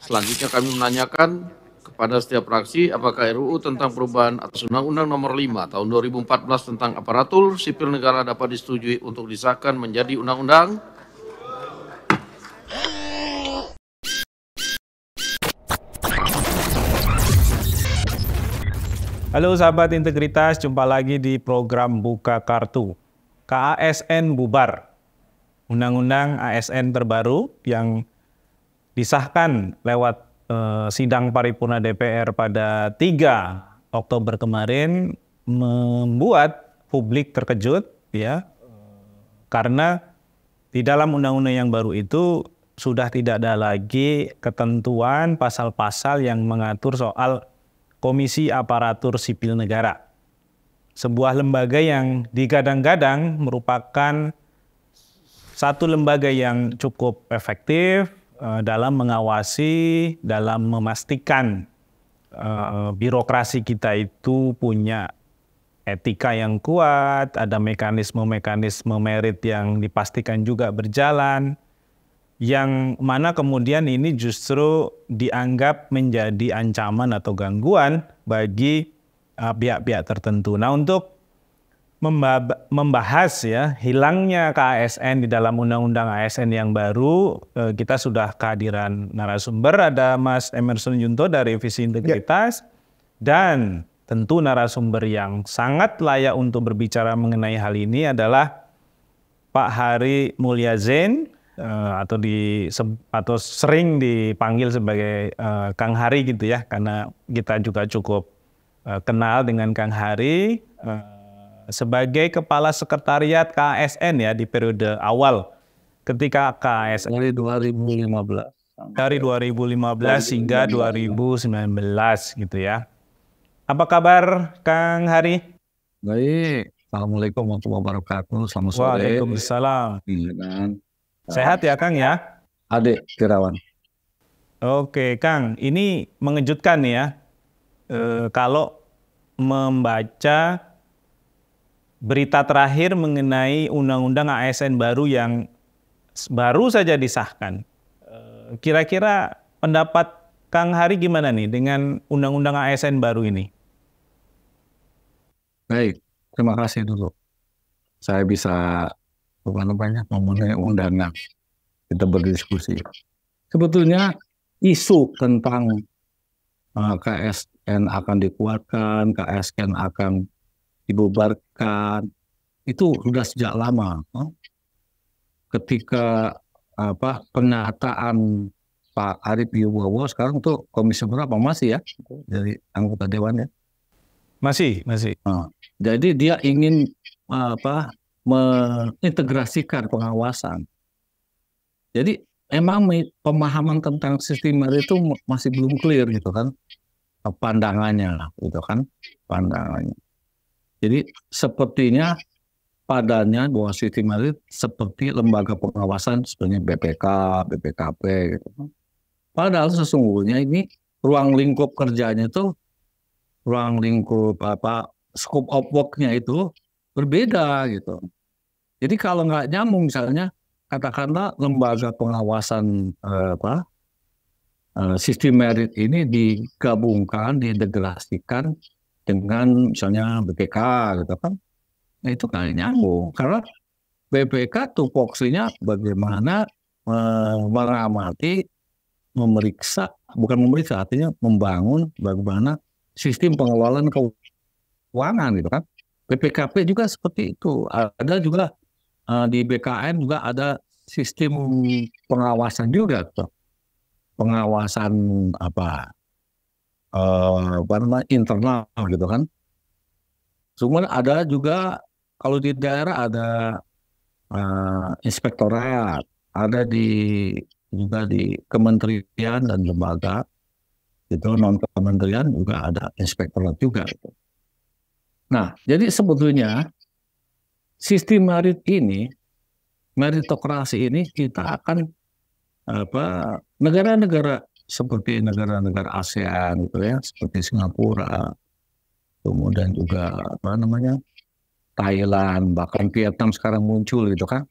Selanjutnya kami menanyakan kepada setiap fraksi apakah RUU tentang perubahan atas Undang-Undang Nomor 5 Tahun 2014 tentang aparatur sipil negara dapat disetujui untuk disahkan menjadi undang-undang. Halo sahabat integritas, jumpa lagi di program Buka Kartu. KASN bubar. Undang-undang ASN terbaru yang disahkan lewat sidang paripurna DPR pada 3 Oktober kemarin membuat publik terkejut ya. Karena di dalam undang-undang yang baru itu sudah tidak ada lagi ketentuan pasal-pasal yang mengatur soal Komisi Aparatur Sipil Negara. Sebuah lembaga yang digadang-gadang merupakan satu lembaga yang cukup efektif dalam mengawasi, dalam memastikan birokrasi kita itu punya etika yang kuat, ada mekanisme-mekanisme merit yang dipastikan juga berjalan, yang mana kemudian ini justru dianggap menjadi ancaman atau gangguan bagi pihak-pihak tertentu. Nah, untuk membahas ya hilangnya KASN di dalam Undang-Undang ASN yang baru, kita sudah kehadiran narasumber, ada Mas Emerson Yunto dari Visi Integritas, dan tentu narasumber yang sangat layak untuk berbicara mengenai hal ini adalah Pak Hari Mulyazain, atau sering dipanggil sebagai Kang Hari gitu ya, karena kita juga cukup kenal dengan Kang Hari sebagai Kepala Sekretariat KASN ya di periode awal ketika KASN dari 2015 hingga 2019 gitu ya. Apa kabar Kang Hari? Baik, Assalamualaikum warahmatullahi wabarakatuh. Selamat sore. Waalaikumsalam. Sehat ya Kang ya? Adik Kirawan. Oke Kang, ini mengejutkan ya kalau membaca berita terakhir mengenai Undang-Undang ASN baru yang baru saja disahkan. Kira-kira pendapat Kang Hari gimana nih dengan Undang-Undang ASN baru ini? Baik, terima kasih dulu. Saya bisa memenuhi undangan kita berdiskusi. Sebetulnya isu tentang KASN akan dikuatkan, KASN akan dibubarkan, itu sudah sejak lama. Ketika pernyataan Pak Arief Wibowo sekarang tuh komisi berapa masih ya dari anggota dewan ya? Masih. Jadi dia ingin mengintegrasikan pengawasan. Jadi emang pemahaman tentang sistem merit itu masih belum clear gitu kan, pandangannya gitu kan, pandangannya. Jadi sepertinya padanya bahwa sistem merit seperti lembaga pengawasan sebenarnya BPK, BPKP gitu kan. Padahal sesungguhnya ini ruang lingkup kerjanya itu, ruang lingkup scope of work-nya itu berbeda gitu. Jadi kalau nggak nyambung misalnya katakanlah lembaga pengawasan sistem merit ini digabungkan, diintegrasikan dengan misalnya BPK gitu kan, nah itu nggak nyambung karena BPK tupoksinya bagaimana mengamati, artinya membangun bagaimana sistem pengelolaan keuangan gitu kan. BPKP juga seperti itu. Ada juga di BKN juga ada sistem pengawasan juga tuh. Pengawasan internal gitu kan. Cuma ada juga kalau di daerah ada inspektorat, ada juga di kementerian dan lembaga itu, non kementerian juga ada inspektorat juga gitu. Nah, jadi sebetulnya sistem merit ini, meritokrasi ini kita akan negara-negara seperti negara-negara ASEAN gitu ya, seperti Singapura, kemudian juga Thailand, bahkan Vietnam sekarang muncul gitu kan,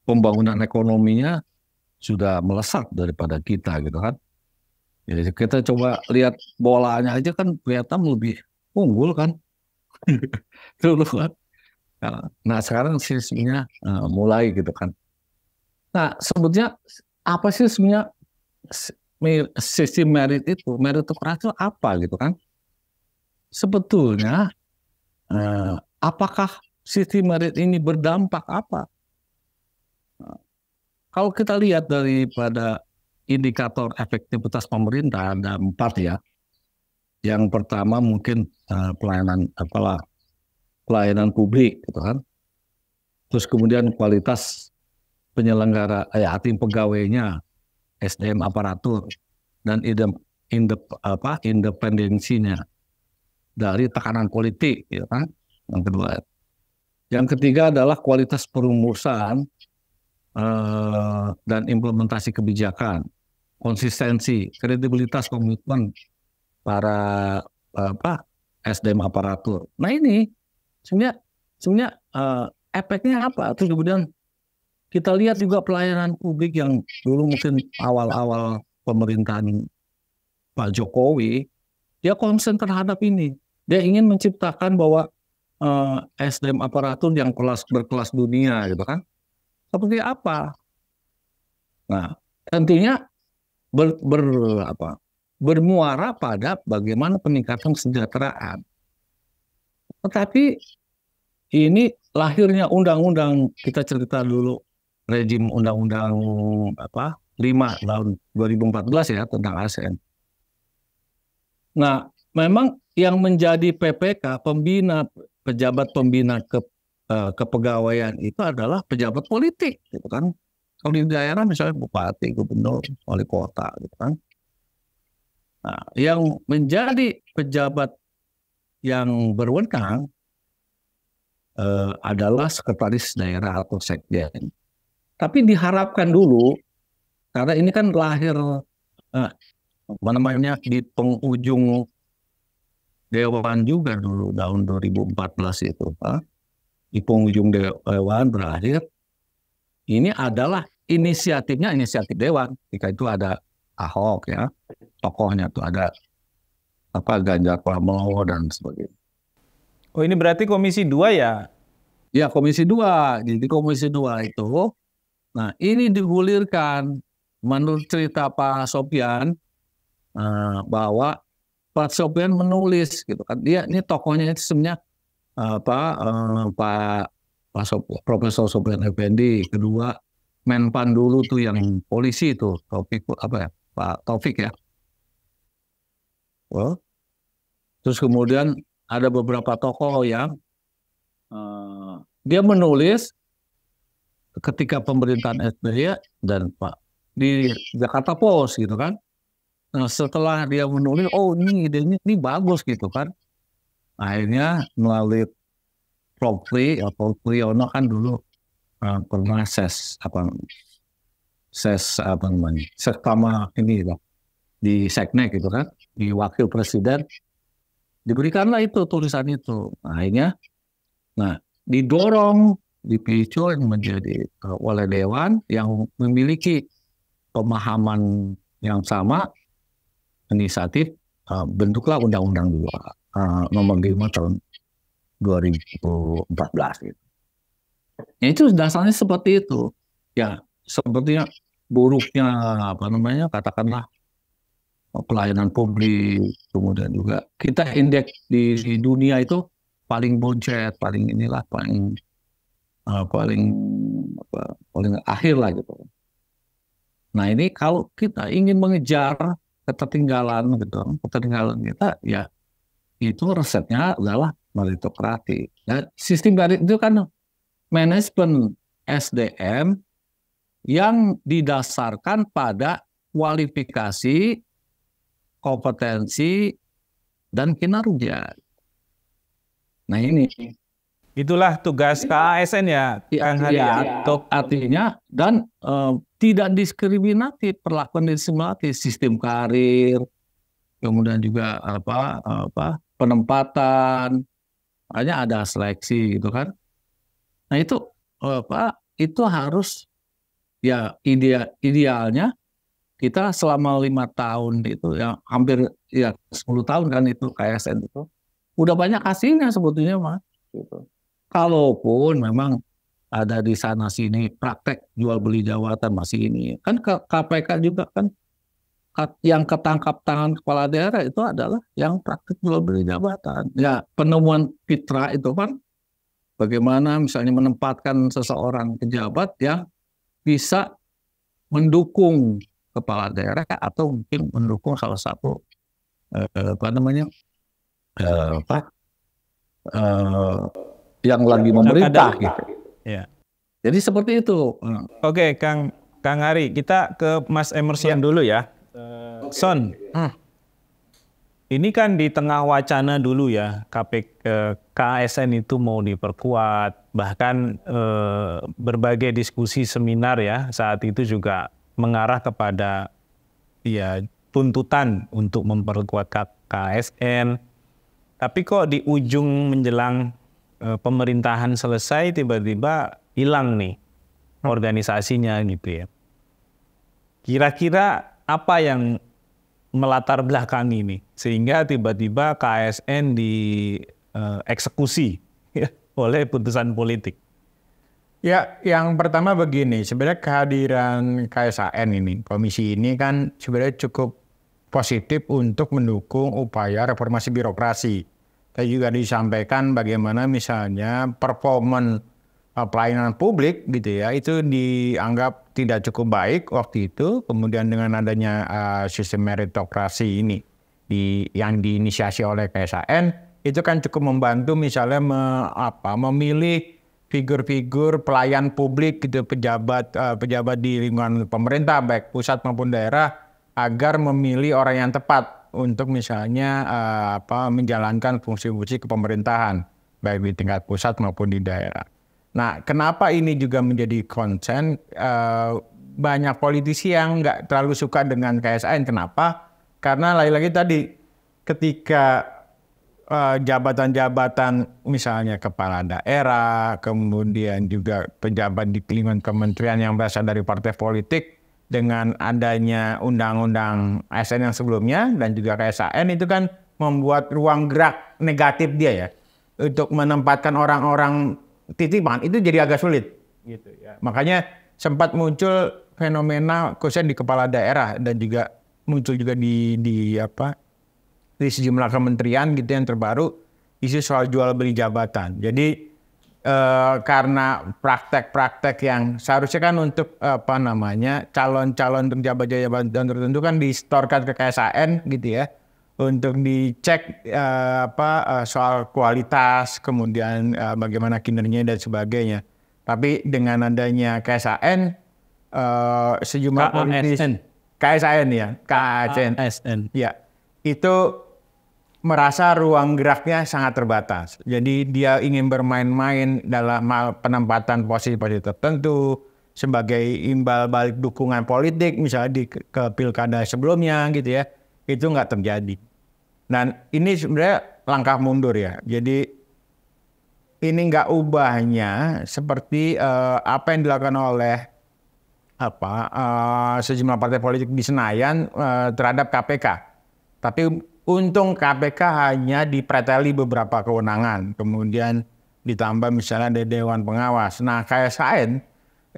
pembangunan ekonominya sudah melesat daripada kita gitu kan. Jadi kita coba lihat bolanya aja kan kelihatan lebih unggul kan. Dulu kan. Nah sekarang sistemnya mulai gitu kan. Nah sebetulnya apa sih sebenarnya sistem merit itu? Meritokrasi itu apa gitu kan? Sebetulnya apakah sistem merit ini berdampak apa? Kalau kita lihat daripada indikator efektivitas pemerintah ada 4 ya. Yang pertama mungkin pelayanan publik gitu kan. Terus kemudian kualitas penyelenggara tim pegawainya, SDM aparatur dan independensinya dari tekanan politik gitu kan. Yang kedua. Yang ketiga adalah kualitas perumusan dan implementasi kebijakan, konsistensi, kredibilitas komitmen para SDM aparatur. Nah ini sebenarnya efeknya apa? Terus kemudian kita lihat juga pelayanan publik yang dulu mungkin awal-awal pemerintahan Pak Jokowi, dia konsen terhadap ini. Dia ingin menciptakan bahwa SDM aparatur yang berkelas dunia gitu kan. Seperti apa? Nah, tentunya bermuara pada bagaimana peningkatan kesejahteraan. Tetapi ini lahirnya undang-undang, kita cerita dulu rejim undang-undang 5 tahun 2014 ya tentang ASN. Nah, memang yang menjadi PPK pejabat pembina kepegawaian itu adalah pejabat politik gitu kan. Kalau di daerah misalnya bupati, gubernur, wali kota gitu kan. Nah, yang menjadi pejabat yang berwenang adalah sekretaris daerah atau sekjen. Tapi diharapkan dulu karena ini kan lahir di penghujung Dewan juga dulu tahun 2014 itu. Di penghujung Dewan berakhir, ini adalah inisiatif Dewan. Ketika itu ada Ahok ya, tokohnya tuh ada Ganjar Pranowo dan sebagainya. Oh ini berarti Komisi 2 ya? Ya Komisi 2. Jadi Komisi 2 itu, nah ini digulirkan menurut cerita Pak Sopyan bahwa Pak Sopyan menulis gitu kan. Dia ini tokohnya itu sebenarnya Profesor Sopyan Effendi, kedua Menpan dulu tuh yang polisi itu Pak Taufik ya. Well, terus kemudian ada beberapa tokoh yang dia menulis ketika pemerintahan SBY dan Pak di Jakarta Post gitu kan. Nah setelah dia menulis, oh ini idenya ini bagus gitu kan. Akhirnya melalui Prof. Priyono kan dulu pernah ses sama ini loh, di Seknek gitu kan, di Wakil Presiden diberikanlah itu tulisan itu. Akhirnya, nah didorong, dipicu menjadi oleh Dewan yang memiliki pemahaman yang sama, inisiatif bentuklah Undang-Undang 2 nomor 5 tahun 2014 gitu. Ya itu dasarnya seperti itu. Ya sepertinya buruknya katakanlah pelayanan publik, kemudian juga kita indeks di dunia itu paling boncet, paling akhir lah gitu. Nah ini kalau kita ingin mengejar ketertinggalan kita ya itu resepnya adalah meritokrasi. Dan sistem merit itu kan manajemen SDM yang didasarkan pada kualifikasi, kompetensi, dan kinerja. Nah ini. Itulah tugas KASN ya, Kang Hari. Artinya dan tidak diskriminatif, perlakuan diskriminatif, sistem karir, kemudian juga penempatan, hanya ada seleksi gitu kan. Nah itu itu harus ya idealnya kita selama 5 tahun itu ya hampir ya 10 tahun kan itu KSN itu udah banyak hasilnya sebetulnya Mas. Gitu. Kalaupun memang ada di sana sini praktek jual beli jabatan masih ini kan KPK juga kan yang ketangkap tangan kepala daerah itu adalah yang praktek jual beli jabatan. Ya penemuan Fitra itu kan bagaimana misalnya menempatkan seseorang pejabat yang bisa mendukung kepala daerah atau mungkin mendukung salah satu apa namanya yang lagi memerintah gitu. Ya. Jadi seperti itu. Oke, Kang Hari, kita ke Mas Emerson dulu ya. Son, ini kan di tengah wacana dulu ya, KASN itu mau diperkuat, bahkan berbagai diskusi seminar ya saat itu juga mengarah kepada ya tuntutan untuk memperkuat KASN. Tapi kok di ujung menjelang pemerintahan selesai tiba-tiba hilang nih organisasinya gitu ya. Kira-kira apa yang melatar belakangi ini sehingga tiba-tiba KASN dieksekusi oleh putusan politik? Ya, yang pertama begini, sebenarnya kehadiran KSAN ini, komisi ini kan sebenarnya cukup positif untuk mendukung upaya reformasi birokrasi. Tadi juga disampaikan bagaimana misalnya performa pelayanan publik gitu ya, itu dianggap tidak cukup baik waktu itu. Kemudian dengan adanya sistem meritokrasi ini yang diinisiasi oleh KSAN, itu kan cukup membantu misalnya memilih figur-figur pelayan publik gitu, pejabat di lingkungan pemerintah baik pusat maupun daerah agar memilih orang yang tepat untuk misalnya menjalankan fungsi-fungsi kepemerintahan baik di tingkat pusat maupun di daerah. Nah, kenapa ini juga menjadi concern? Banyak politisi yang nggak terlalu suka dengan KSAN. Kenapa? Karena lagi-lagi tadi ketika jabatan-jabatan misalnya kepala daerah, kemudian juga pejabat di lingkungan kementerian yang berasal dari partai politik, dengan adanya undang-undang ASN yang sebelumnya dan juga KSAN itu kan membuat ruang gerak negatif dia ya untuk menempatkan orang-orang titipan itu jadi agak sulit gitu ya. Makanya sempat muncul fenomena khususnya di kepala daerah dan juga muncul juga di sejumlah kementerian gitu yang terbaru isu soal jual beli jabatan. Jadi karena praktek-praktek yang seharusnya kan untuk calon-calon untuk jabatan tertentu kan distorkan ke KSAN gitu ya untuk dicek soal kualitas, kemudian bagaimana kinerjanya dan sebagainya. Tapi dengan adanya KSAN sejumlah politisi KSAN ya, KASN ya itu merasa ruang geraknya sangat terbatas. Jadi dia ingin bermain-main dalam penempatan posisi-posisi tertentu sebagai imbal balik dukungan politik misalnya ke pilkada sebelumnya gitu ya. Itu nggak terjadi. Dan ini sebenarnya langkah mundur ya. Jadi ini nggak ubahnya seperti apa yang dilakukan oleh sejumlah partai politik di Senayan terhadap KPK. Tapi untung KPK hanya dipreteli beberapa kewenangan, kemudian ditambah misalnya ada Dewan Pengawas. Nah, KSAN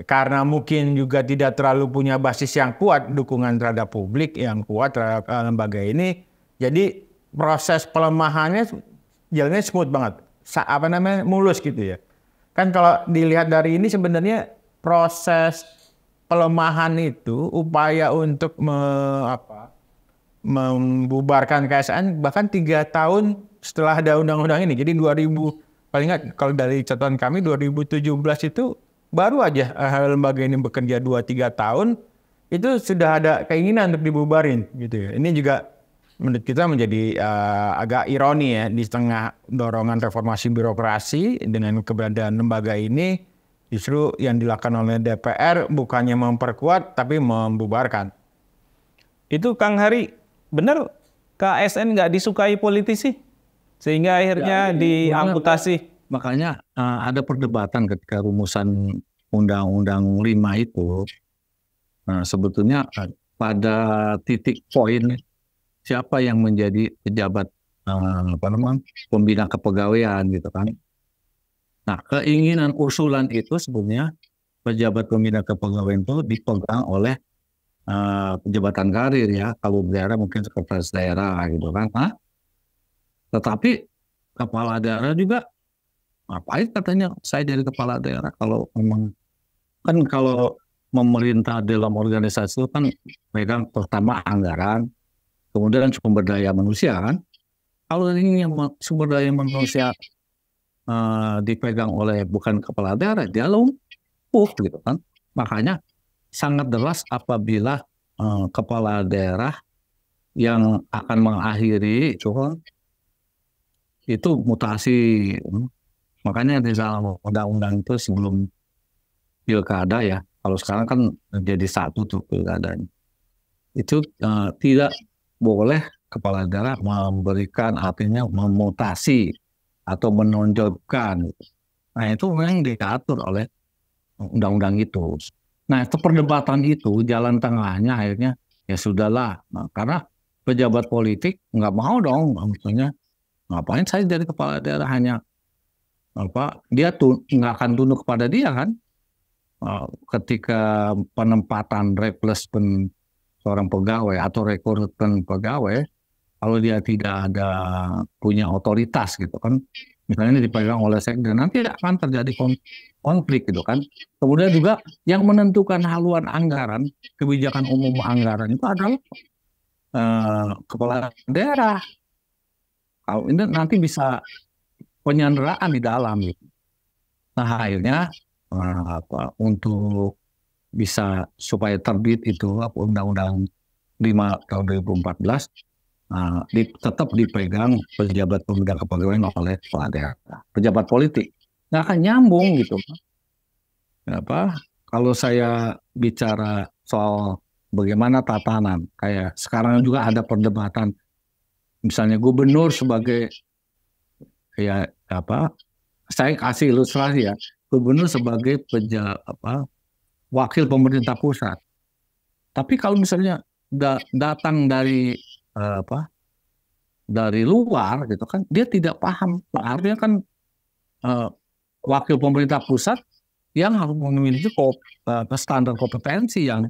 karena mungkin juga tidak terlalu punya basis yang kuat, dukungan terhadap publik yang kuat terhadap lembaga ini, jadi proses pelemahannya jalannya smooth banget, mulus gitu ya. Kan kalau dilihat dari ini sebenarnya proses pelemahan itu upaya untuk membubarkan KSAN bahkan 3 tahun setelah ada undang-undang ini. Jadi paling nggak kalau dari catatan kami 2017 itu baru aja lembaga ini bekerja 2-3 tahun itu sudah ada keinginan untuk dibubarin gitu ya. Ini juga menurut kita menjadi agak ironi ya di tengah dorongan reformasi birokrasi dengan keberadaan lembaga ini justru yang dilakukan oleh DPR bukannya memperkuat tapi membubarkan. Itu Kang Hari, benar KSN nggak disukai politisi sehingga akhirnya diamputasi. Makanya ada perdebatan ketika rumusan Undang-Undang 5 itu Nah, sebetulnya pada titik poin siapa yang menjadi pejabat pembina kepegawaian gitu kan. Nah, keinginan usulan itu sebenarnya pejabat pembina kepegawaian itu dipegang oleh jabatan karir ya. Kalau daerah mungkin sekretaris daerah gitu kan. Tetapi kepala daerah juga ngapain katanya saya jadi kepala daerah kalau memang kan kalau memerintah dalam organisasi itu kan pegang pertama anggaran, kemudian sumber daya manusia kan. Kalau ini yang sumber daya manusia dipegang oleh bukan kepala daerah, dia lumpuh gitu kan. Makanya sangat deras apabila kepala daerah yang akan mengakhiri itu mutasi. Makanya di dalam undang-undang itu sebelum pilkada ya, kalau sekarang kan jadi satu tuh pilkadanya. Itu tidak boleh kepala daerah memberikan artinya memutasi atau menonjolkan. Nah itu memang diatur oleh undang-undang itu. Nah itu perdebatan itu jalan tengahnya akhirnya ya sudahlah. Nah, karena pejabat politik nggak mau dong, maksudnya ngapain saya jadi kepala daerah hanya dia nggak akan tunduk kepada dia kan. Ketika penempatan replacement seorang pegawai atau rekrutmen pegawai, kalau dia tidak ada punya otoritas gitu kan, misalnya dipegang oleh sekda, nanti akan terjadi konflik gitu kan. Kemudian juga yang menentukan haluan anggaran, kebijakan umum anggaran itu adalah kepala daerah. Kalau ini nanti bisa penyanderaan di dalam gitu. Nah akhirnya untuk bisa supaya terbit itu Undang-Undang 5 tahun 2014 tetap dipegang pejabat pembina kepegawaian oleh kepala daerah, pejabat politik nggak akan nyambung gitu. Kalau saya bicara soal bagaimana tatanan, kayak sekarang juga ada perdebatan, misalnya gubernur sebagai saya kasih ilustrasi ya, gubernur sebagai wakil pemerintah pusat. Tapi kalau misalnya datang dari dari luar gitu kan, dia tidak paham. Artinya kan wakil pemerintah pusat yang harus memiliki standar kompetensi yang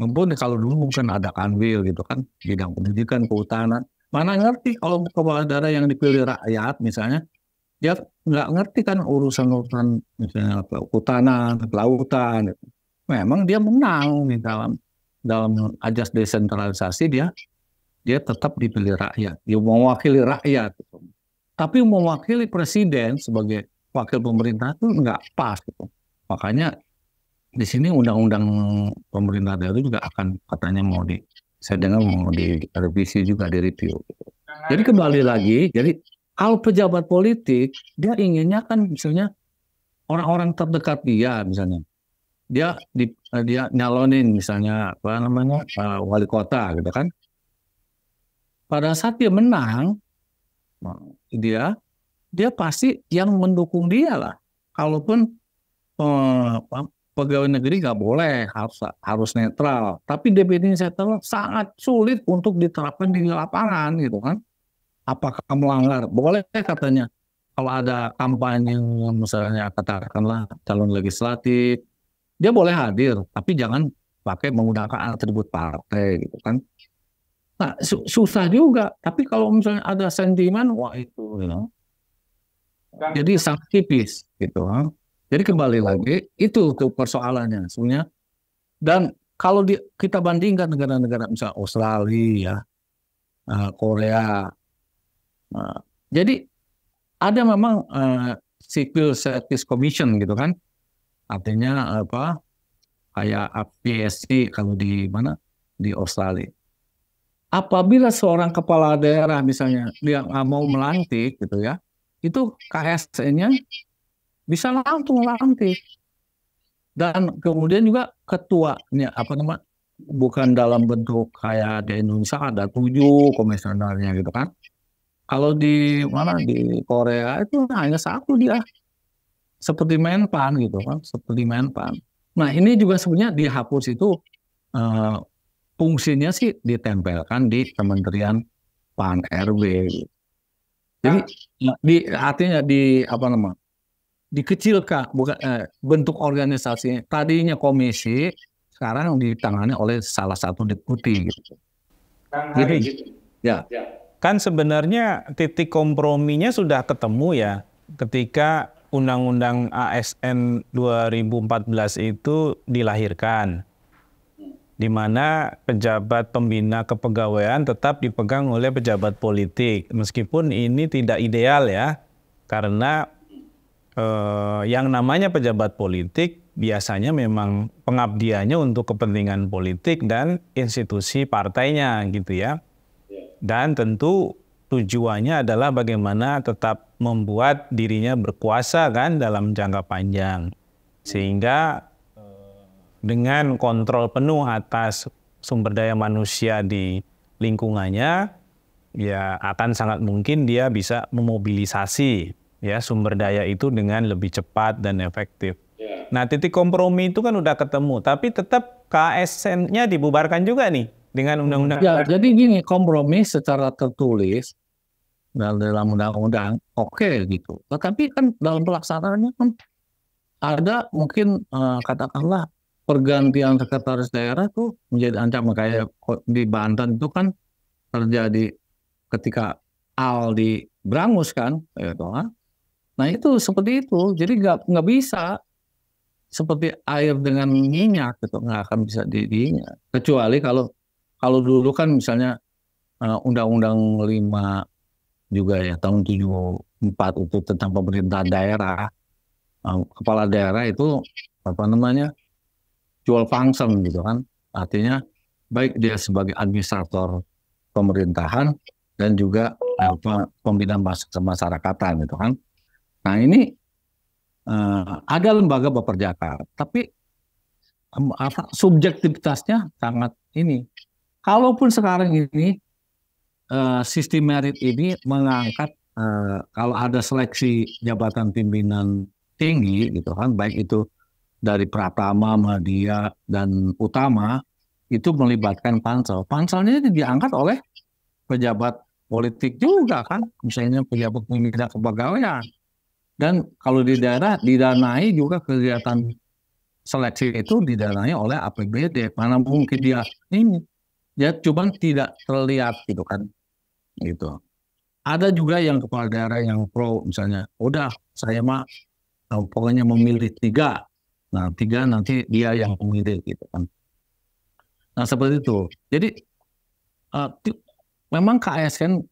mumpuni. Kalau dulu mungkin ada kanwil gitu kan, bidang pendidikan, kehutanan. Mana ngerti kalau kepala daerah yang dipilih rakyat misalnya, dia nggak ngerti kan urusan-urusan misalnya kehutanan, kelautan. Gitu. Memang dia menang di dalam ajas desentralisasi, dia tetap dipilih rakyat, dia mewakili rakyat. Gitu. Tapi mewakili presiden sebagai wakil pemerintah itu nggak pas gitu. Makanya di sini undang-undang pemerintah daerah juga akan katanya saya dengar mau direvisi juga, direview. Gitu. Jadi kembali lagi, jadi kalau pejabat politik dia inginnya kan misalnya orang-orang terdekat dia misalnya. Dia nyalonin misalnya wali kota gitu kan. Pada saat dia menang, dia pasti yang mendukung dia lah. Kalaupun pegawai negeri nggak boleh, harus netral. Tapi definisi netral sangat sulit untuk diterapkan di lapangan gitu kan. Apakah melanggar? Boleh katanya. Kalau ada kampanye misalnya katakanlah calon legislatif, dia boleh hadir, tapi jangan pakai menggunakan atribut partai gitu kan. Nah, susah juga. Tapi kalau misalnya ada sentimen, wah itu, jadi sangat tipis gitu. Jadi kembali lagi itu tuh persoalannya sebenarnya. Dan kalau kita bandingkan negara-negara misalnya Australia, Korea, jadi ada memang Civil Service Commission gitu kan. Artinya kayak PSC kalau di Australia. Apabila seorang kepala daerah misalnya dia nggak mau melantik gitu ya, itu KSN-nya bisa langsung lantik. Dan kemudian juga ketuanya bukan dalam bentuk kayak di Indonesia ada 7 komisionernya gitu kan. Kalau di Korea itu hanya 1 dia. Seperti Menpan gitu kan, seperti Menpan. Nah ini juga sebenarnya dihapus itu eh, fungsinya sih ditempelkan di Kementerian Pan RB. Jadi artinya di apa namanya? Dikecilkan, bukan bentuk organisasinya. Tadinya komisi, sekarang ditangani oleh salah satu deputi gitu. Gitu. Ya. Kan sebenarnya titik komprominya sudah ketemu ya ketika Undang-Undang ASN 2014 itu dilahirkan, di mana pejabat pembina kepegawaian tetap dipegang oleh pejabat politik. Meskipun ini tidak ideal ya, karena yang namanya pejabat politik biasanya memang pengabdiannya untuk kepentingan politik dan institusi partainya gitu ya. Dan tentu tujuannya adalah bagaimana tetap membuat dirinya berkuasa kan dalam jangka panjang. Sehingga dengan kontrol penuh atas sumber daya manusia di lingkungannya, ya akan sangat mungkin dia bisa memobilisasi ya sumber daya itu dengan lebih cepat dan efektif. Nah, titik kompromi itu kan udah ketemu, tapi tetap KASN-nya dibubarkan juga nih dengan undang-undang. Ya, jadi gini, kompromi secara tertulis dalam undang-undang oke gitu. Tetapi kan dalam pelaksanaannya kan ada mungkin katakanlah pergantian sekretaris daerah tuh menjadi ancaman, kayak di Banten itu kan terjadi ketika Aldi Brangus kan, gitu kan. Nah itu seperti itu, jadi nggak bisa seperti air dengan minyak gitu, nggak akan bisa diingat. Kecuali kalau dulu kan misalnya Undang-Undang 5 juga ya tahun 74 itu tentang pemerintah daerah, kepala daerah itu apa namanya dual function gitu kan, artinya baik dia sebagai administrator pemerintahan dan juga pembina masyarakatan gitu kan. Nah ini ada lembaga Baperjaka, tapi subjektivitasnya sangat ini. Kalaupun sekarang ini sistem merit ini mengangkat kalau ada seleksi jabatan pimpinan tinggi gitu kan, baik itu dari Pratama, Madya dan Utama, itu melibatkan pansel. Panselnya diangkat oleh pejabat politik juga kan, misalnya pejabat pembina kepegawaian. Dan kalau di daerah didanai juga kegiatan seleksi itu didanai oleh APBD. Mana mungkin dia ini, ya cuma tidak terlihat gitu kan, gitu. Ada juga yang kepala daerah yang pro, misalnya, udah saya mah pokoknya memilih 3, nah 3 nanti dia yang memilih gitu kan. Nah seperti itu. Jadi memang KASN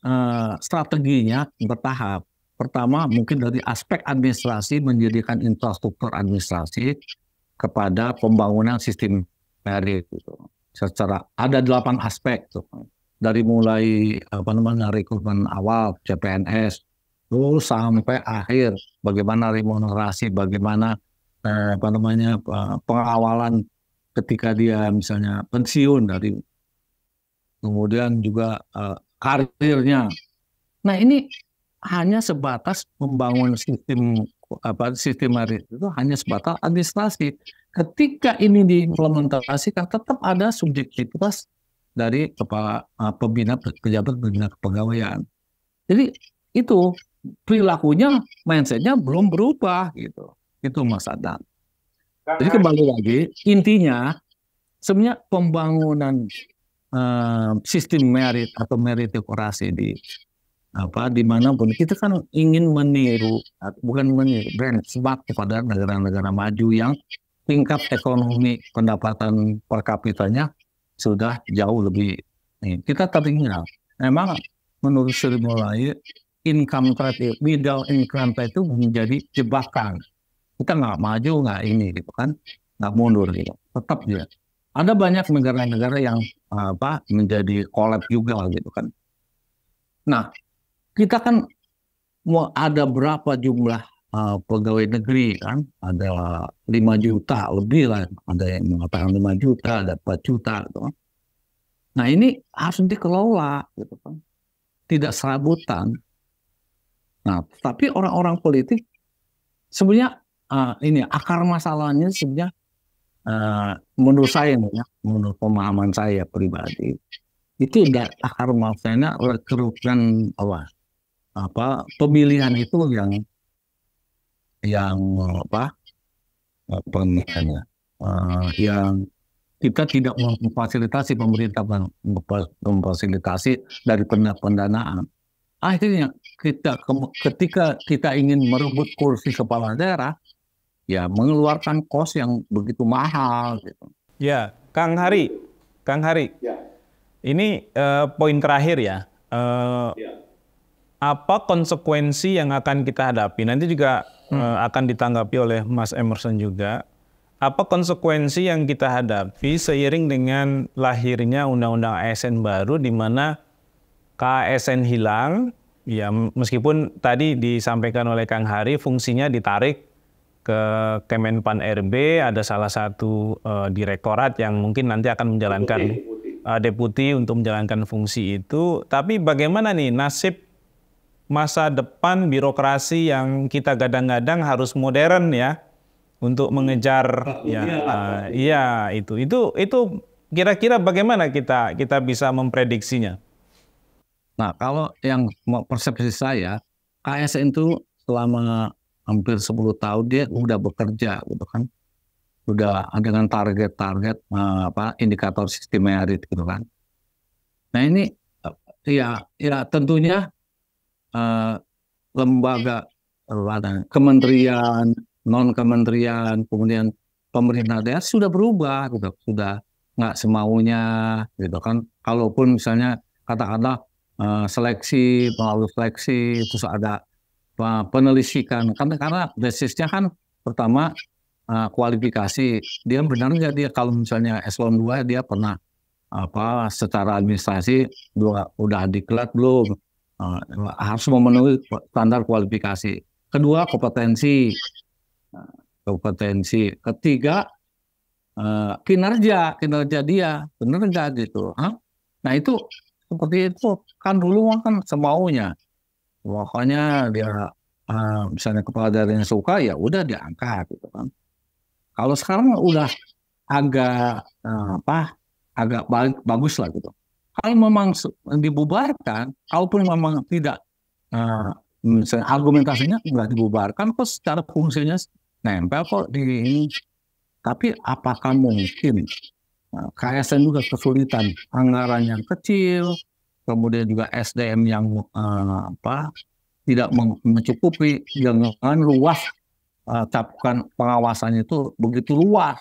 strateginya bertahap. Pertama mungkin dari aspek administrasi, menjadikan infrastruktur administrasi kepada pembangunan sistem merit gitu. Secara ada 8 aspek tuh. Dari mulai apa namanya rekrutmen awal CPNS terus sampai akhir bagaimana remunerasi, bagaimana apa namanya pengawalan ketika dia misalnya pensiun, dari kemudian juga karirnya. Nah ini hanya sebatas membangun sistem merit itu hanya sebatas administrasi. Ketika ini diimplementasikan tetap ada subjektivitas dari kepala pejabat pembina kepegawaian. Jadi itu perilakunya, mindsetnya belum berubah gitu. Itu Mas Adnan. Jadi kembali lagi intinya sebenarnya pembangunan sistem merit atau meritokrasi dimanapun kita kan ingin meniru, bukan meniru, benchmark kepada negara-negara maju yang tingkat ekonomi pendapatan per kapitanya sudah jauh lebih. Kita tertinggal. Memang menurut Sri Mulyani income trade, middle income trade itu menjadi jebakan. Kita nggak maju, nggak ini gitu kan, nggak mundur gitu. Tetap dia. Ada banyak negara-negara yang menjadi collab juga gitu kan. Nah, kita kan mau ada berapa jumlah pegawai negeri kan? Ada 5 juta lebih lah. Ada yang mengatakan 5 juta, ada 4 juta gitu kan. Nah ini harus dikelola gitu kan. Tidak serabutan. Nah, tapi orang-orang politik sebenarnya ini akar masalahnya sebenarnya menurut saya nih ya, menurut pemahaman saya pribadi, itu udah akar masalahnya rekrutmen pemilihan itu yang apa namanya, yang kita tidak memfasilitasi, pemerintah memfasilitasi dari pendanaan. Akhirnya ketika kita ingin merebut kursi kepala daerah, ya mengeluarkan kos yang begitu mahal gitu. Ya, Kang Hari, ini poin terakhir ya. Apa konsekuensi yang akan kita hadapi? Nanti juga akan ditanggapi oleh Mas Emerson juga. Apa konsekuensi yang kita hadapi seiring dengan lahirnya Undang-Undang ASN baru, di mana KASN hilang, ya meskipun tadi disampaikan oleh Kang Hari fungsinya ditarik ke Kemenpan RB, ada salah satu direktorat yang mungkin nanti akan menjalankan deputi untuk menjalankan fungsi itu. Tapi bagaimana nih nasib masa depan birokrasi yang kita gadang-gadang harus modern ya untuk mengejar itu kira-kira bagaimana kita bisa memprediksinya? Nah, kalau yang persepsi saya, KSN itu selama hampir 10 tahun dia udah bekerja gitu kan. Udah dengan target-target indikator sistem merit gitu kan. Nah, ini ya tentunya lembaga, kementerian, non kementerian, kemudian pemerintah daerah sudah berubah gitu, sudah nggak semaunya gitu kan. Kalaupun misalnya katakanlah seleksi, melalui seleksi, terus ada penelitian, karena basisnya kan pertama kualifikasi, dia benar nggak dia kalau misalnya eselon 2 dia pernah secara administrasi udah diklat belum, harus memenuhi standar kualifikasi. Kedua kompetensi, ketiga kinerja dia benar nggak gitu. Nah itu seperti itu kan dulu kan semaunya, pokoknya dia misalnya kepala daerahnya suka ya udah diangkat gitu kan. Kalau sekarang udah agak bagus lah gitu. Kalau memang dibubarkan, kalaupun memang tidak misalnya argumentasinya nggak dibubarkan, kok secara fungsinya nempel kok di ini. Tapi apakah mungkin KSN juga kesulitan, anggaran yang kecil, kemudian juga SDM yang tidak mencukupi, dengan luas cakupan pengawasannya itu begitu luas,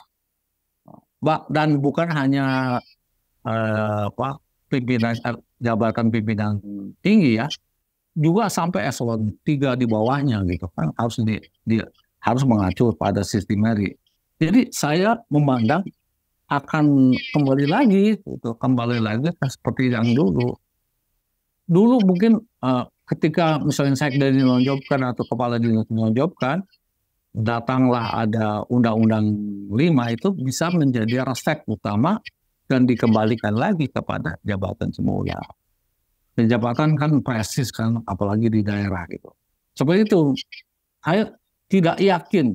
dan bukan hanya pimpinan jabatan pimpinan tinggi ya, juga sampai eselon 3 di bawahnya gitu kan harus mengacu pada sistem merit. Jadi saya memandang akan kembali lagi seperti yang dulu mungkin ketika misalnya sekda dinonjobkan atau kepala dinas dinonjobkan, datanglah ada Undang-Undang 5 itu bisa menjadi resep utama dan dikembalikan lagi kepada jabatan semula. Dan jabatan kan presis kan, apalagi di daerah gitu. Seperti itu, saya tidak yakin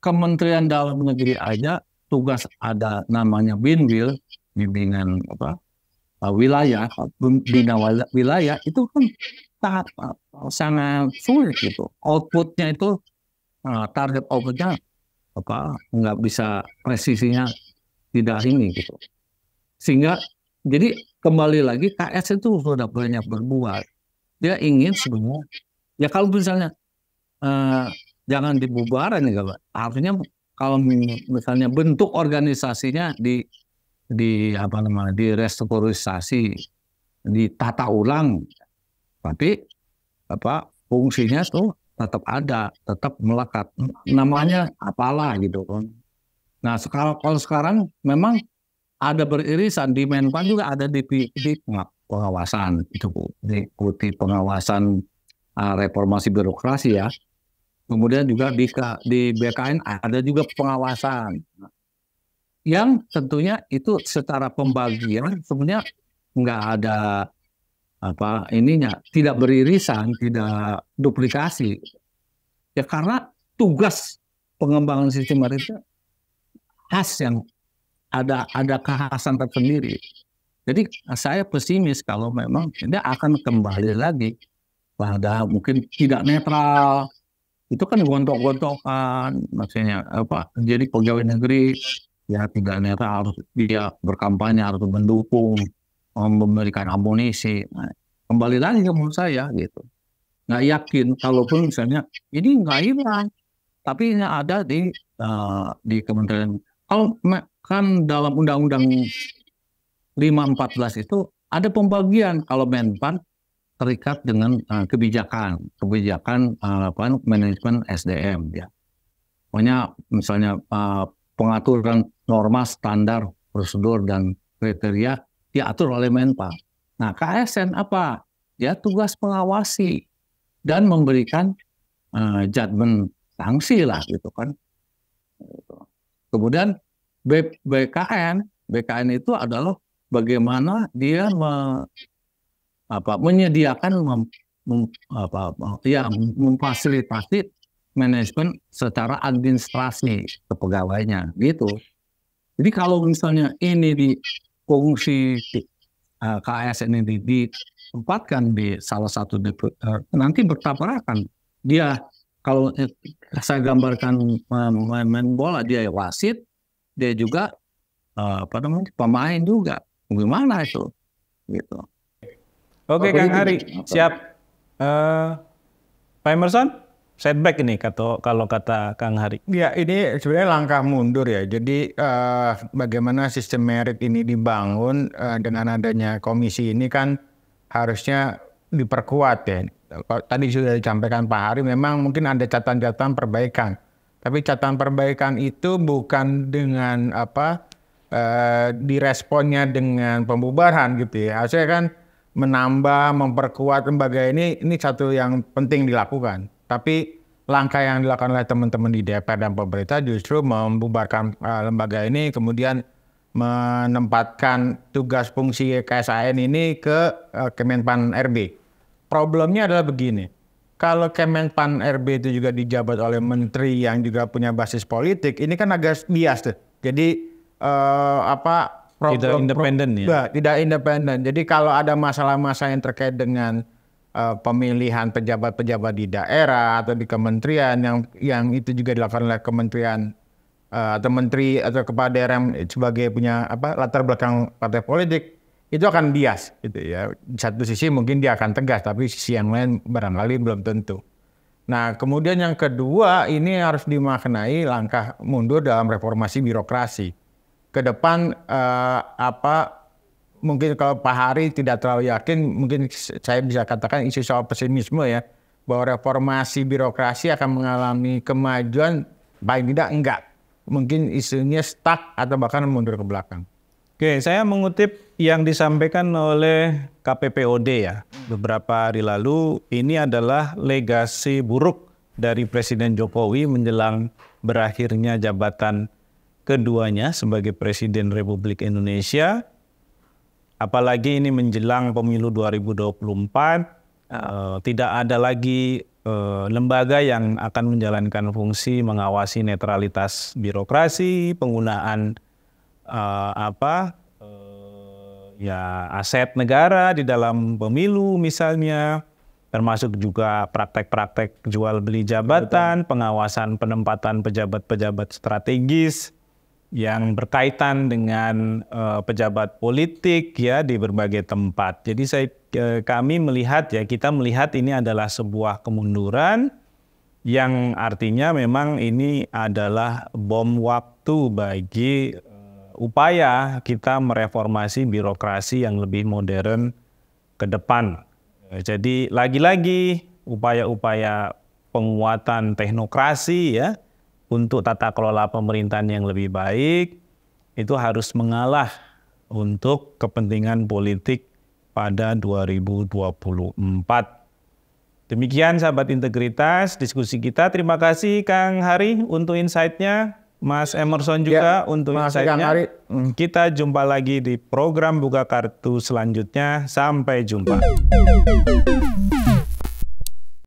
Kementerian Dalam Negeri aja tugas ada namanya BINWIL, bimbingan wilayah, bina wilayah itu kan sangat sulit gitu. Outputnya itu target outputnya nggak bisa, presisinya tidak ini gitu. Sehingga jadi kembali lagi KS itu sudah banyak berbuat. Dia ingin sebenarnya ya kalau misalnya jangan dibubaran ya, artinya kalau misalnya bentuk organisasinya di restrukturisasi, ditata ulang, tapi fungsinya tuh tetap ada, tetap melekat, namanya apalah gitu kan. Nah kalau sekarang memang ada beririsan, di Menpan juga ada di pengawasan, itu diikuti pengawasan reformasi birokrasi ya. Kemudian juga di BKN ada juga pengawasan. Yang tentunya itu secara pembagian sebenarnya nggak ada tidak beririsan, tidak duplikasi. Ya karena tugas pengembangan sistem meritnya khas yang ada kekhasan tersendiri. Jadi saya pesimis kalau memang dia akan kembali lagi pada mungkin tidak netral. Itu kan gontok-gontokan, maksudnya apa? Jadi pegawai negeri ya tidak netral, harus dia berkampanye, harus mendukung, memberikan amunisi. Nah, kembali lagi ke menurut saya gitu. Nggak yakin kalaupun misalnya ini nggak hilang, tapi ini ada di kementerian. Kalau kan dalam undang-undang 514 itu ada pembagian kalau Menpan terikat dengan kebijakan manajemen SDM ya. Pokoknya misalnya pengaturan norma, standar, prosedur dan kriteria diatur oleh Menpan. Nah, KSN apa? Ya tugas mengawasi dan memberikan judgement sanksi lah gitu kan. Kemudian BKN itu adalah bagaimana dia menyediakan memfasilitasi manajemen secara administrasi kepegawaiannya gitu. Jadi kalau misalnya ini di fungsi KSN ini ditempatkan di salah satu nanti bertabrakan. Dia kalau saya gambarkan main bola, dia wasit, dia juga pemain juga. Gimana itu? Gitu. Oke, Kang Hari, siap. Pak Emerson, setback ini kalau kata Kang Hari. Ya, ini sebenarnya langkah mundur ya. Jadi bagaimana sistem merit ini dibangun dengan adanya komisi ini kan harusnya diperkuat ya. Tadi sudah disampaikan Pak Hari, memang mungkin ada catatan-catatan perbaikan. Tapi catatan perbaikan itu bukan dengan diresponnya dengan pembubaran gitu ya. Harusnya kan menambah, memperkuat lembaga ini satu yang penting dilakukan. Tapi langkah yang dilakukan oleh teman-teman di DPR dan pemerintah justru membubarkan lembaga ini, kemudian menempatkan tugas fungsi KSAN ini ke Kemenpan RB. Problemnya adalah begini, kalau Kemenpan RB itu juga dijabat oleh menteri yang juga punya basis politik, ini kan agak bias tuh. Jadi tidak independen ya? Tidak independen. Jadi kalau ada masalah-masalah yang terkait dengan pemilihan pejabat-pejabat di daerah atau di kementerian yang itu juga dilakukan oleh kementerian atau menteri atau kepala daerah sebagai punya latar belakang partai politik, itu akan bias gitu ya. Di satu sisi mungkin dia akan tegas, tapi sisi yang lain barangkali belum tentu. Nah, kemudian yang kedua, ini harus dimaknai langkah mundur dalam reformasi birokrasi. Ke depan mungkin kalau Pak Hari tidak terlalu yakin, mungkin saya bisa katakan isu soal pesimisme ya, bahwa reformasi birokrasi akan mengalami kemajuan, paling tidak enggak. Mungkin isunya stuck atau bahkan mundur ke belakang. Oke, saya mengutip yang disampaikan oleh KPPOD ya, beberapa hari lalu. Ini adalah legasi buruk dari Presiden Jokowi menjelang berakhirnya jabatan keduanya sebagai Presiden Republik Indonesia. Apalagi ini menjelang pemilu 2024, tidak ada lagi lembaga yang akan menjalankan fungsi mengawasi netralitas birokrasi, penggunaan aset negara di dalam pemilu misalnya, termasuk juga praktek-praktek jual beli jabatan, pengawasan penempatan pejabat-pejabat strategis yang berkaitan dengan pejabat politik ya di berbagai tempat. Jadi kami melihat ya, kita melihat ini adalah sebuah kemunduran yang artinya memang ini adalah bom waktu bagi upaya kita mereformasi birokrasi yang lebih modern ke depan. Jadi lagi-lagi upaya-upaya penguatan teknokrasi ya untuk tata kelola pemerintahan yang lebih baik itu harus mengalah untuk kepentingan politik pada 2024. Demikian sahabat integritas diskusi kita. Terima kasih Kang Hari untuk insight-nya. Mas Emerson juga untuk insight-nya. Kita jumpa lagi di program Buka Kartu selanjutnya. Sampai jumpa.